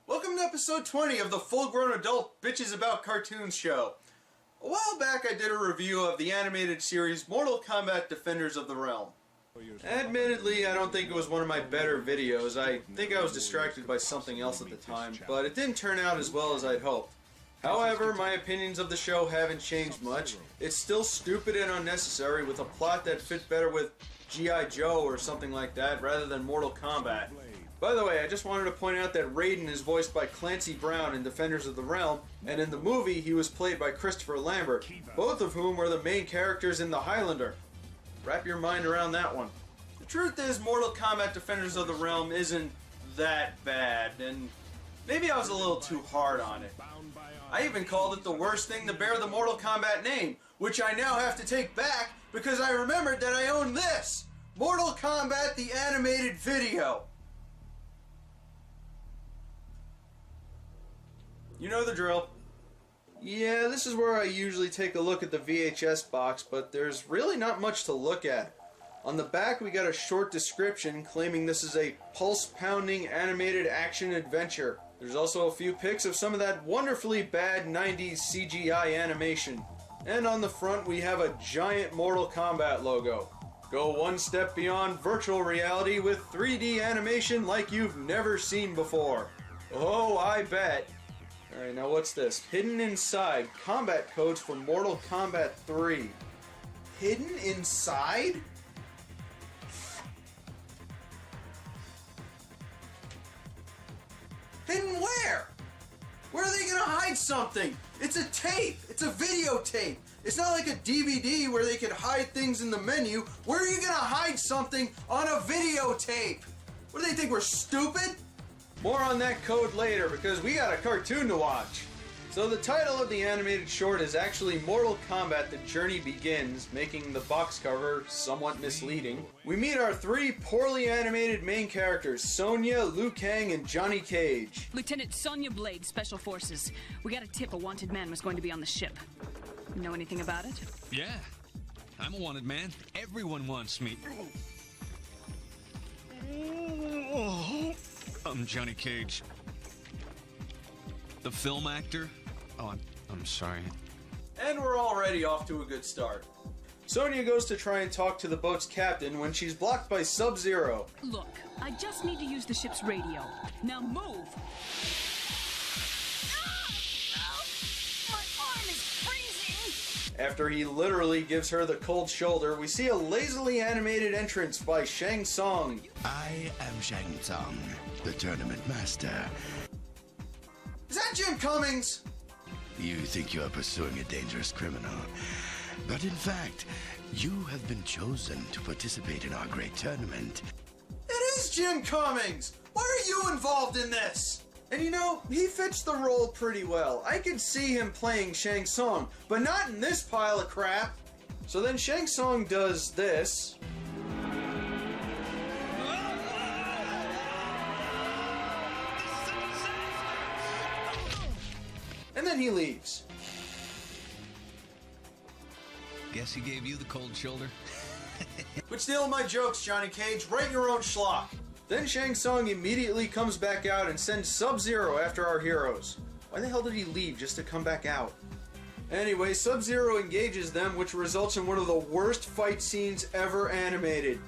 Welcome to episode 20 of the full-grown adult Bitches About Cartoons show. A while back I did a review of the animated series Mortal Kombat Defenders of the Realm. Admittedly, I don't think it was one of my better videos. I think I was distracted by something else at the time, but it didn't turn out as well as I'd hoped. However, my opinions of the show haven't changed much. It's still stupid and unnecessary with a plot that fit better with G.I. Joe or something like that rather than Mortal Kombat. By the way, I just wanted to point out that Raiden is voiced by Clancy Brown in Defenders of the Realm, and in the movie he was played by Christopher Lambert, both of whom were the main characters in The Highlander. Wrap your mind around that one. The truth is, Mortal Kombat Defenders of the Realm isn't that bad, and maybe I was a little too hard on it. I even called it the worst thing to bear the Mortal Kombat name, which I now have to take back because I remembered that I own this! Mortal Kombat the Animated Video! You know the drill. Yeah, this is where I usually take a look at the VHS box, but there's really not much to look at. On the back we got a short description claiming this is a pulse-pounding animated action adventure. There's also a few pics of some of that wonderfully bad 90s CGI animation. And on the front we have a giant Mortal Kombat logo. Go one step beyond virtual reality with 3D animation like you've never seen before. Oh, I bet. Alright, now what's this? Hidden inside. Combat codes for Mortal Kombat 3. Hidden inside? Hidden where? Where are they gonna hide something? It's a tape! It's a videotape! It's not like a DVD where they could hide things in the menu. Where are you gonna hide something on a videotape? What do they think, we're stupid? More on that code later, because we got a cartoon to watch. So the title of the animated short is actually Mortal Kombat: The Journey Begins, making the box cover somewhat misleading. We meet our three poorly animated main characters, Sonya, Liu Kang, and Johnny Cage. Lieutenant Sonya Blade, Special Forces. We got a tip a wanted man was going to be on the ship. Know anything about it? Yeah, I'm a wanted man. Everyone wants me. I'm Johnny Cage. The film actor? Oh, I'm sorry. And we're already off to a good start. Sonya goes to try and talk to the boat's captain when she's blocked by Sub-Zero. Look, I just need to use the ship's radio. Now move! My arm is freezing! After he literally gives her the cold shoulder, we see a lazily animated entrance by Shang Tsung. I am Shang Tsung, the tournament master. Is that Jim Cummings? You think you are pursuing a dangerous criminal, but in fact, you have been chosen to participate in our great tournament. It is Jim Cummings! Why are you involved in this? And you know, he fits the role pretty well. I could see him playing Shang Tsung, but not in this pile of crap. So then Shang Tsung does this. And then he leaves. Guess he gave you the cold shoulder. Quit stealing my jokes, Johnny Cage. Write your own schlock. Then Shang Tsung immediately comes back out and sends Sub-Zero after our heroes. Why the hell did he leave just to come back out? Anyway, Sub-Zero engages them, which results in one of the worst fight scenes ever animated.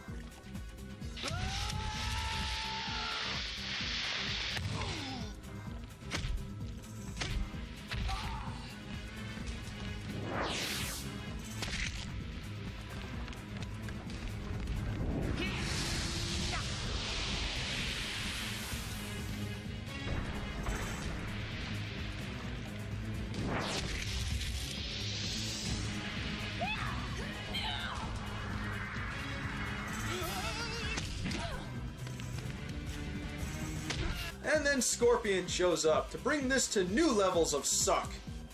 And then Scorpion shows up to bring this to new levels of suck.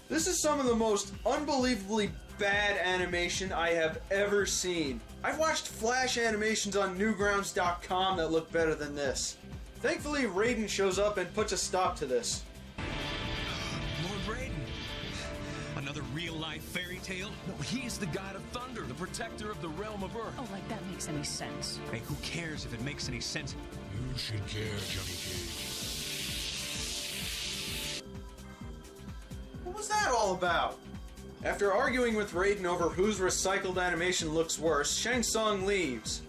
This is some of the most unbelievably bad animation I have ever seen. I've watched Flash animations on Newgrounds.com that look better than this. Thankfully, Raiden shows up and puts a stop to this. Lord Raiden. Another real-life fairy tale? No, he is the god of thunder, the protector of the realm of Earth. Oh, like that makes any sense. Hey, who cares if it makes any sense? You should care, Johnny Cage. all about? After arguing with Raiden over whose recycled animation looks worse, Shang Tsung leaves.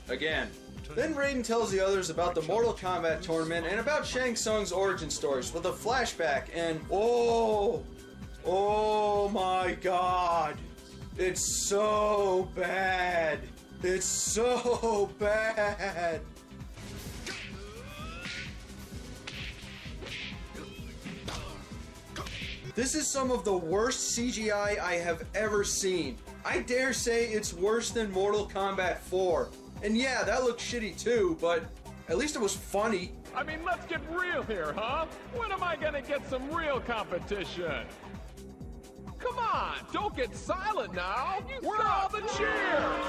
Again. Then Raiden tells the others about the Mortal Kombat tournament and about Shang Tsung's origin stories with a flashback and oh my god. It's so bad. It's so bad. This is some of the worst CGI I have ever seen. I dare say it's worse than Mortal Kombat 4. And yeah, that looked shitty too, but at least it was funny. I mean, let's get real here, huh? When am I gonna get some real competition? Come on, don't get silent now. Where are all the cheers?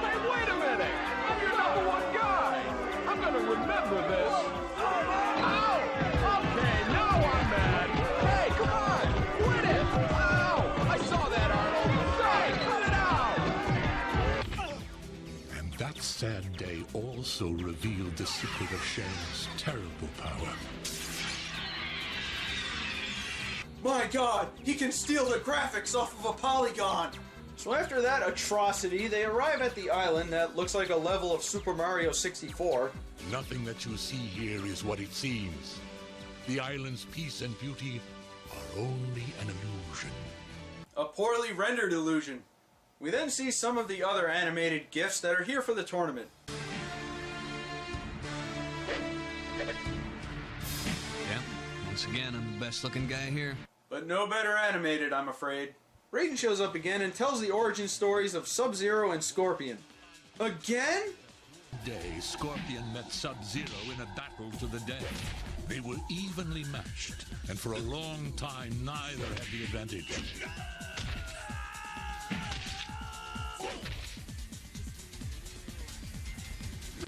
Hey, wait a minute. I'm your #1 guy. I'm gonna remember this. Ow! Okay, now I'm mad. Hey, come on, quit it! Ow! I saw that, Arnold. Say, cut it out! And that sad day also revealed the secret of Shang's terrible power. My god, he can steal the graphics off of a polygon! So after that atrocity, they arrive at the island that looks like a level of Super Mario 64. Nothing that you see here is what it seems. The island's peace and beauty are only an illusion. A poorly rendered illusion. We then see some of the other animated GIFs that are here for the tournament. Yeah, once again, I'm the best looking guy here. But no better animated, I'm afraid. Raiden shows up again and tells the origin stories of Sub-Zero and Scorpion. Again? Day, Scorpion met Sub-Zero in a battle to the death. They were evenly matched, and for a long time, neither had the advantage.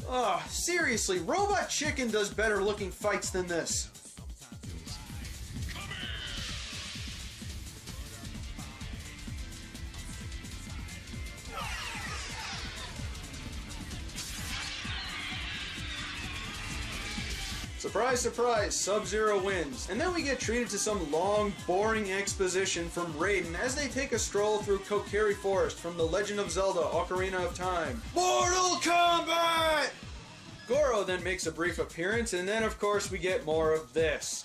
Ugh, seriously, Robot Chicken does better looking fights than this. Surprise, surprise, Sub-Zero wins. And then we get treated to some long, boring exposition from Raiden as they take a stroll through Kokiri Forest from The Legend of Zelda Ocarina of Time. Mortal Kombat! Goro then makes a brief appearance, and then of course we get more of this.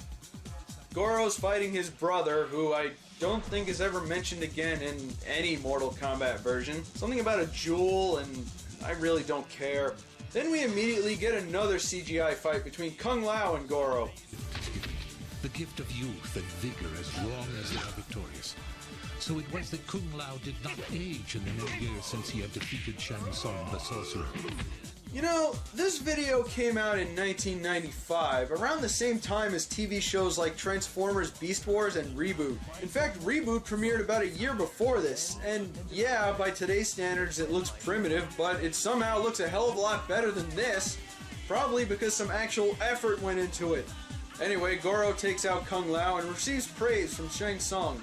Goro's fighting his brother, who I don't think is ever mentioned again in any Mortal Kombat version. Something about a jewel, and I really don't care. Then we immediately get another CGI fight between Kung Lao and Goro. The gift of youth and vigor as long as they are victorious. So it was that Kung Lao did not age in the many years since he had defeated Shang Tsung the sorcerer. You know, this video came out in 1995, around the same time as TV shows like Transformers Beast Wars and Reboot. In fact, Reboot premiered about a year before this, and yeah, by today's standards it looks primitive, but it somehow looks a hell of a lot better than this, probably because some actual effort went into it. Anyway, Goro takes out Kung Lao and receives praise from Shang Tsung.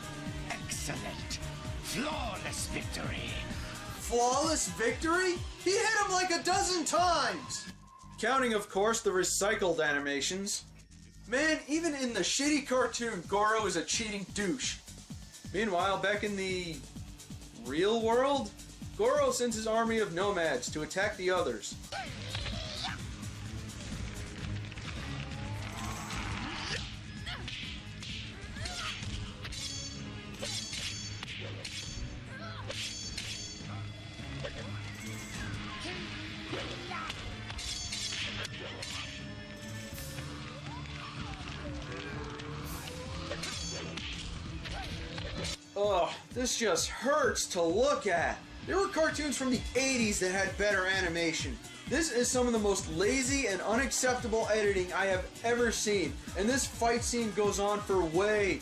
Excellent. Flawless victory. Flawless victory? He hit him like a dozen times! Counting, of course, the recycled animations. Man, even in the shitty cartoon, Goro is a cheating douche. Meanwhile, back in the real world, Goro sends his army of nomads to attack the others. Ugh, this just hurts to look at. There were cartoons from the 80s that had better animation. This is some of the most lazy and unacceptable editing I have ever seen, and this fight scene goes on for way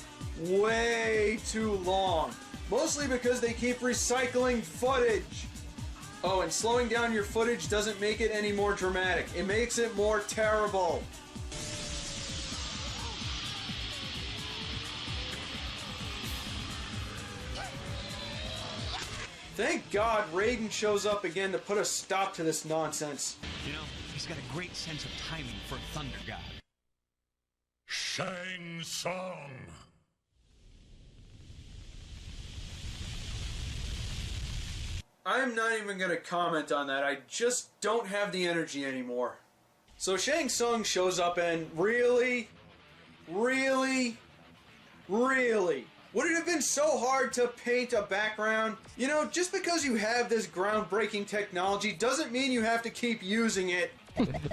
too long. Mostly because they keep recycling footage. Oh, and slowing down your footage doesn't make it any more dramatic. It makes it more terrible. Thank God Raiden shows up again to put a stop to this nonsense. You know, he's got a great sense of timing for a thunder god. Shang Tsung. I'm not even going to comment on that. I just don't have the energy anymore. So Shang Tsung shows up and really? Would it have been so hard to paint a background? You know, just because you have this groundbreaking technology doesn't mean you have to keep using it.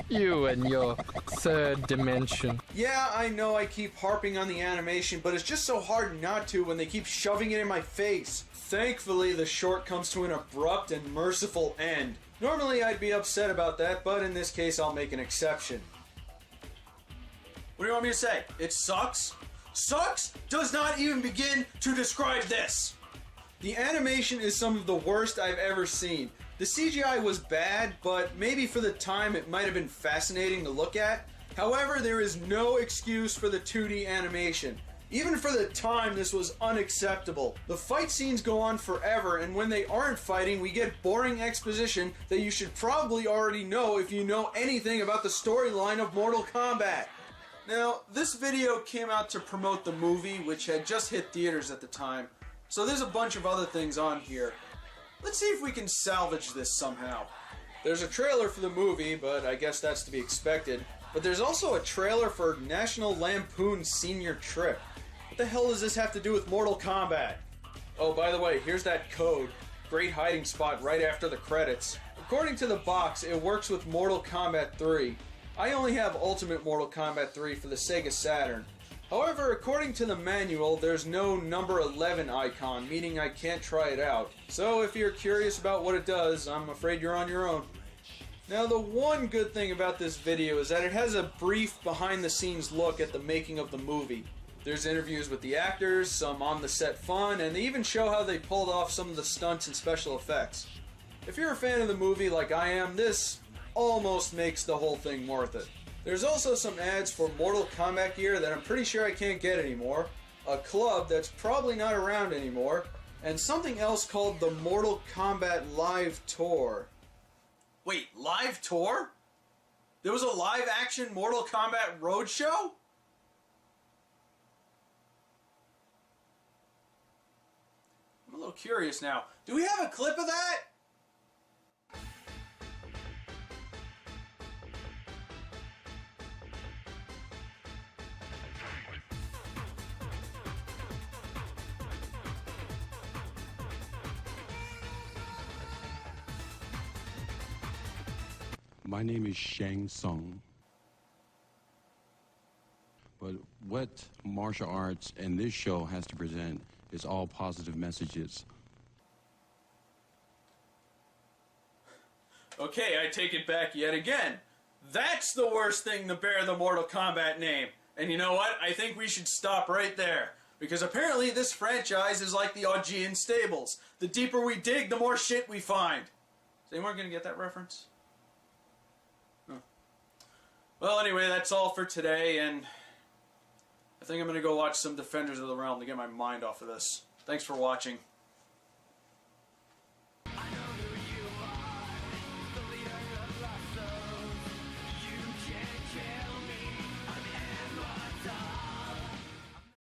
You and your third dimension. Yeah, I know I keep harping on the animation, but it's just so hard not to when they keep shoving it in my face. Thankfully, the short comes to an abrupt and merciful end. Normally I'd be upset about that, but in this case I'll make an exception. What do you want me to say? It sucks? Sucks does not even begin to describe this. The animation is some of the worst I've ever seen. The CGI was bad, but maybe for the time it might have been fascinating to look at. However, there is no excuse for the 2D animation. Even for the time, this was unacceptable. The fight scenes go on forever, and when they aren't fighting, we get boring exposition that you should probably already know if you know anything about the storyline of Mortal Kombat. Now, this video came out to promote the movie, which had just hit theaters at the time, so there's a bunch of other things on here. Let's see if we can salvage this somehow. There's a trailer for the movie, but I guess that's to be expected. But there's also a trailer for National Lampoon's Senior Trip. What the hell does this have to do with Mortal Kombat? Oh, by the way, here's that code. Great hiding spot right after the credits. According to the box, it works with Mortal Kombat 3. I only have Ultimate Mortal Kombat 3 for the Sega Saturn. However, according to the manual, there's no number 11 icon, meaning I can't try it out. So if you're curious about what it does, I'm afraid you're on your own. Now, the one good thing about this video is that it has a brief behind-the-scenes look at the making of the movie. There's interviews with the actors, some on-the-set fun, and they even show how they pulled off some of the stunts and special effects. If you're a fan of the movie like I am, this almost makes the whole thing worth it. There's also some ads for Mortal Kombat gear that I'm pretty sure I can't get anymore, a club that's probably not around anymore, and something else called the Mortal Kombat Live Tour. Wait, live tour? There was a live-action Mortal Kombat roadshow? I'm a little curious now. Do we have a clip of that? My name is Shang Tsung. But what martial arts and this show has to present is all positive messages. Okay, I take it back yet again. That's the worst thing to bear the Mortal Kombat name. And you know what? I think we should stop right there. Because apparently this franchise is like the Augean stables. The deeper we dig, the more shit we find. Is anyone going to get that reference? Well, anyway, that's all for today, and I think I'm going to go watch some Defenders of the Realm to get my mind off of this. Thanks for watching.